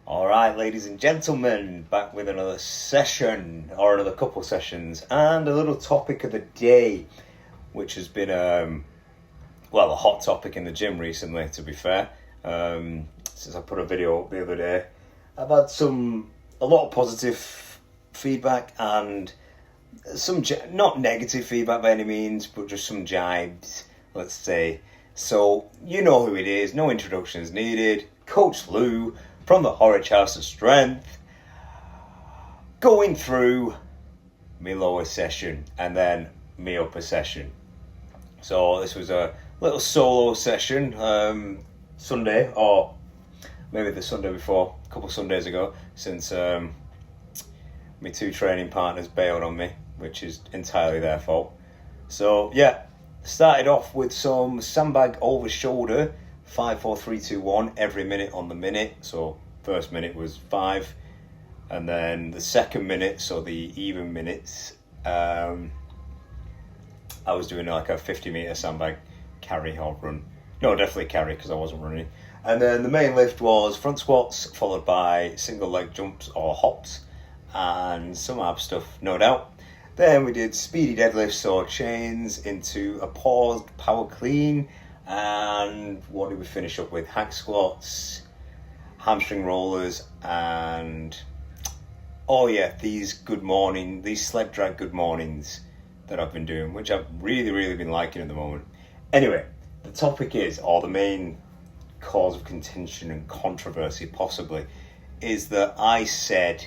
All right, ladies and gentlemen, back with another session or another couple sessions and a little topic of the day, which has been a hot topic in the gym recently. To be fair, since I put a video up the other day, I've had a lot of positive feedback and some not negative feedback by any means, but just some jibes, let's say. So you know who it is. No introductions needed. Coach Lou from the Horwich House of Strength, going through my lower session and then my upper session. So this was a little solo session Sunday, or maybe the Sunday before, a couple of Sundays ago, since my two training partners bailed on me, which is entirely their fault. So yeah, started off with some sandbag over shoulder, 5, 4, 3, 2, 1 every minute on the minute. So first minute was 5, and then the second minute, so the even minutes, I was doing like a 50-meter sandbag carry or run. No, definitely carry because I wasn't running. And then the main lift was front squats followed by single leg jumps or hops and some ab stuff, no doubt. Then we did speedy deadlifts or chains into a paused power clean. And what did we finish up with? Hack squats, hamstring rollers, and these sled drag good mornings that I've been doing, which I've really been liking at the moment. Anyway, the topic is, or the main cause of contention and controversy possibly, is that I said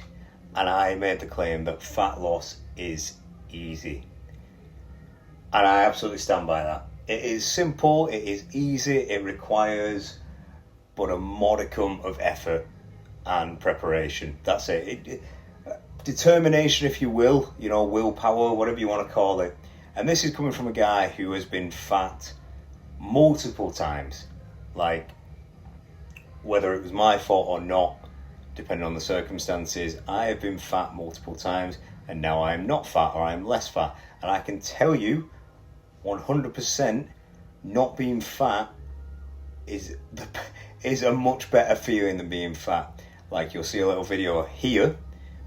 and I made the claim that fat loss is easy. And I absolutely stand by that. It is simple, it is easy, it requires but a modicum of effort and preparation. That's it. Determination, if you will, willpower, whatever you want to call it. And this is coming from a guy who has been fat multiple times. Like, whether it was my fault or not, depending on the circumstances, I have been fat multiple times, and now I am not fat, or I am less fat. And I can tell you 100% not being fat is a much better feeling than being fat. Like, you'll see a little video here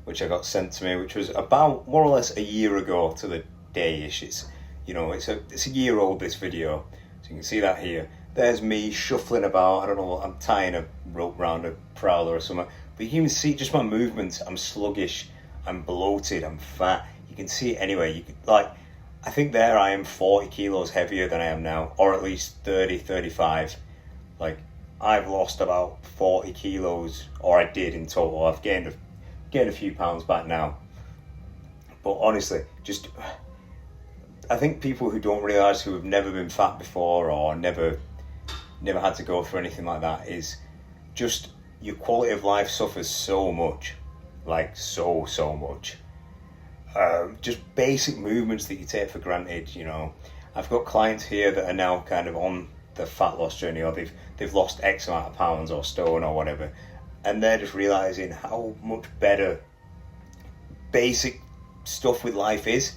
which I got sent to me, which was about more or less a year ago to the day-ish. It's a year old, this video, so you can see that here. There's me shuffling about. I don't know, I'm tying a rope around a prowler or something, but you can see just my movements. I'm sluggish, I'm bloated, I'm fat. You can see it anyway. You could, I think there I am 40 kilos heavier than I am now, or at least 30, 35. I've lost about 40 kilos, or I did in total. I've gained a few pounds back now. But honestly, I think people who don't realise, who have never been fat before or never had to go through anything like that, is just your quality of life suffers so much. So much. Just basic movements that you take for granted, I've got clients here that are now kind of on the fat loss journey, or they've lost X amount of pounds or stone or whatever, and they're just realising how much better basic stuff with life is.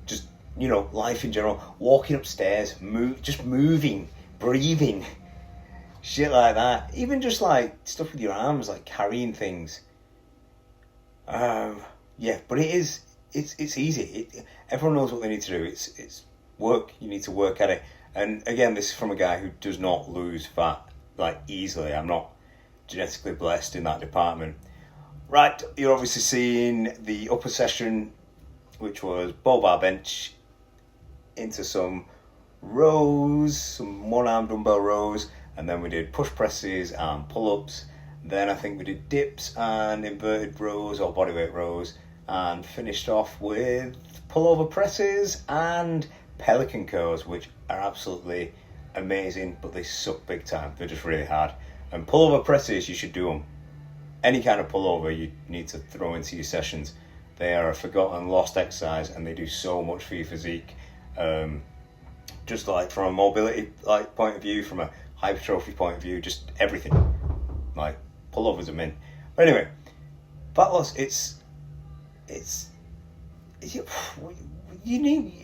Just, life in general, walking upstairs, moving, breathing, shit like that. Even just stuff with your arms, like carrying things. But it's easy. Everyone knows what they need to do. It's work. You need to work at it. And again, this is from a guy who does not lose fat easily. I'm not genetically blessed in that department. Right, you're obviously seeing the upper session, which was bar bench into some rows, some one-arm dumbbell rows, and then we did push presses and pull-ups. Then I think we did dips and inverted rows or bodyweight rows, and finished off with pullover presses and pelican curls, which are absolutely amazing, but they suck big time. They're just really hard. And pullover presses, you should do them. Any kind of pullover you need to throw into your sessions. They are a forgotten, lost exercise, and they do so much for your physique. Just from a mobility point of view, from a hypertrophy point of view, just everything. Pullovers are in. But anyway, fat loss,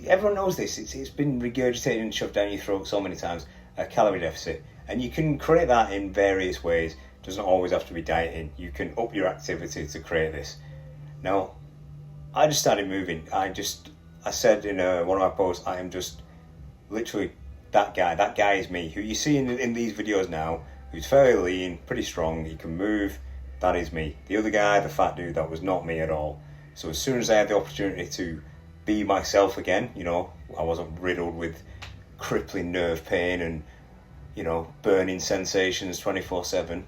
everyone knows this. It's been regurgitated and shoved down your throat so many times. A calorie deficit, and you can create that in various ways. doesn't always have to be dieting. You can up your activity to create this. Now, I just started moving. I said in one of my posts, I am just literally that guy. That guy is me, who you see in these videos now, who's fairly lean, pretty strong, he can move. That is me. The other guy, the fat dude, that was not me at all. So as soon as I had the opportunity to be myself again, you know, I wasn't riddled with crippling nerve pain and, you know, burning sensations 24/7,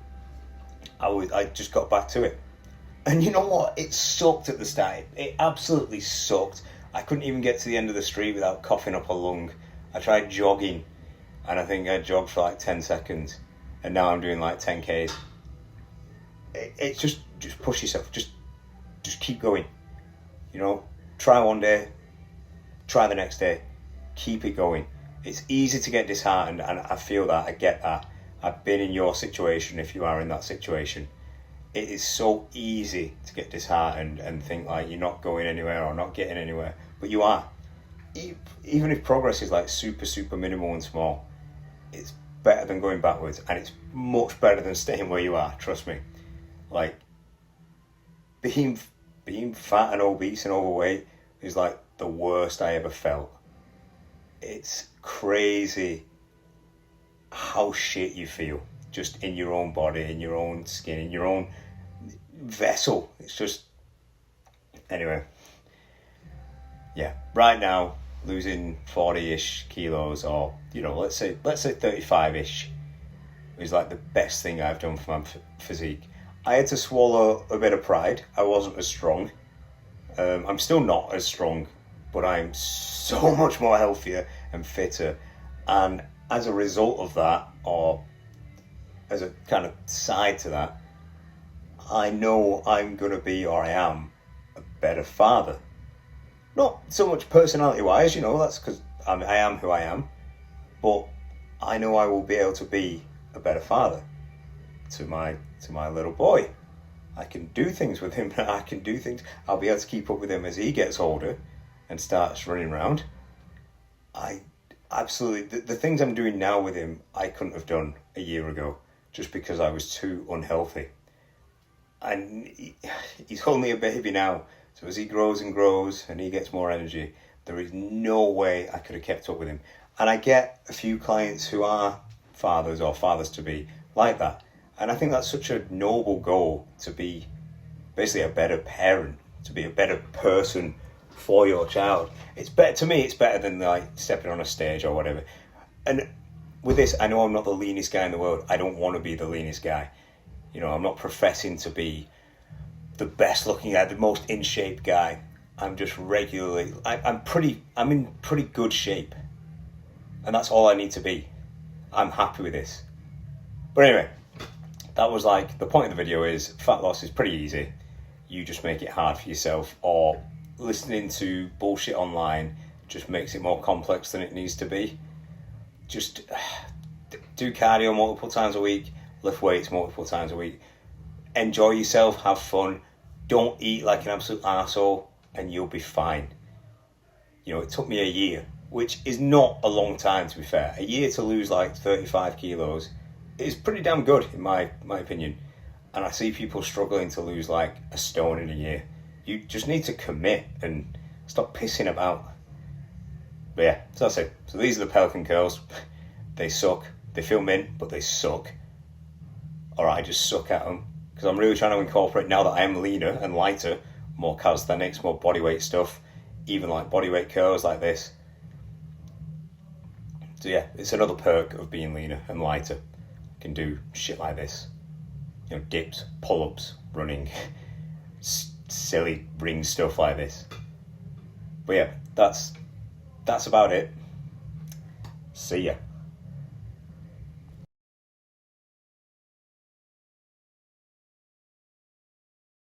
I just got back to it. And you know what? It sucked at the start. It absolutely sucked. I couldn't even get to the end of the street without coughing up a lung. I tried jogging, and I think I jogged for like 10 seconds, and now I'm doing like 10Ks. It's just push yourself. Just keep going. You know, try one day, try the next day, keep it going. It's easy to get disheartened, and I feel that, I get that. I've been in your situation if you are in that situation. It is so easy to get disheartened and think like you're not going anywhere or not getting anywhere, but you are. Even if progress is like super minimal and small, it's better than going backwards, and it's much better than staying where you are, trust me. Like, being fat and obese and overweight is like the worst I ever felt. It's crazy how shit you feel just in your own body, in your own skin, in your own vessel. It's just, anyway, yeah, right now losing 40-ish kilos, or, you know, let's say 35-ish is like the best thing I've done for my physique. I had to swallow a bit of pride. I wasn't as strong. I'm still not as strong, but I'm so much more healthier and fitter. And as a result of that, or as a kind of side to that, I know I'm going to be, or I am, a better father. Not so much personality-wise, you know, that's because I am who I am, but I know I will be able to be a better father to my little boy. I can do things with him. I can do things. I'll be able to keep up with him as he gets older and starts running around. I absolutely, the things I'm doing now with him, I couldn't have done a year ago, just because I was too unhealthy. And he's only a baby now, so as he grows and grows and he gets more energy, there is no way I could have kept up with him. And I get a few clients who are fathers or fathers-to-be like that. And I think that's such a noble goal, to be basically a better parent, to be a better person for your child. It's better, to me, it's better than like stepping on a stage or whatever. And with this, I know I'm not the leanest guy in the world. I don't want to be the leanest guy. You know, I'm not professing to be the best looking guy, the most in shape guy. I'm just regularly, I'm in pretty good shape. And that's all I need to be. I'm happy with this. But anyway, that was like, the point of the video is, fat loss is pretty easy. You just make it hard for yourself, or listening to bullshit online just makes it more complex than it needs to be. Just do cardio multiple times a week, lift weights multiple times a week. Enjoy yourself, have fun. Don't eat like an absolute arsehole, and you'll be fine. You know, it took me a year, which is not a long time, to be fair. A year to lose like 35 kilos is pretty damn good, in my opinion. And I see people struggling to lose like a stone in a year. You just need to commit and stop pissing about. But yeah, so that's it. So these are the Pelican curls. They suck. They feel mint, but they suck. Or I just suck at them. Because I'm really trying to incorporate, now that I am leaner and lighter, more calisthenics, more bodyweight stuff, even like bodyweight curls like this. So yeah, it's another perk of being leaner and lighter. Can do shit like this, you know, dips, pull-ups, running, silly ring stuff like this. But yeah, that's about it. See ya.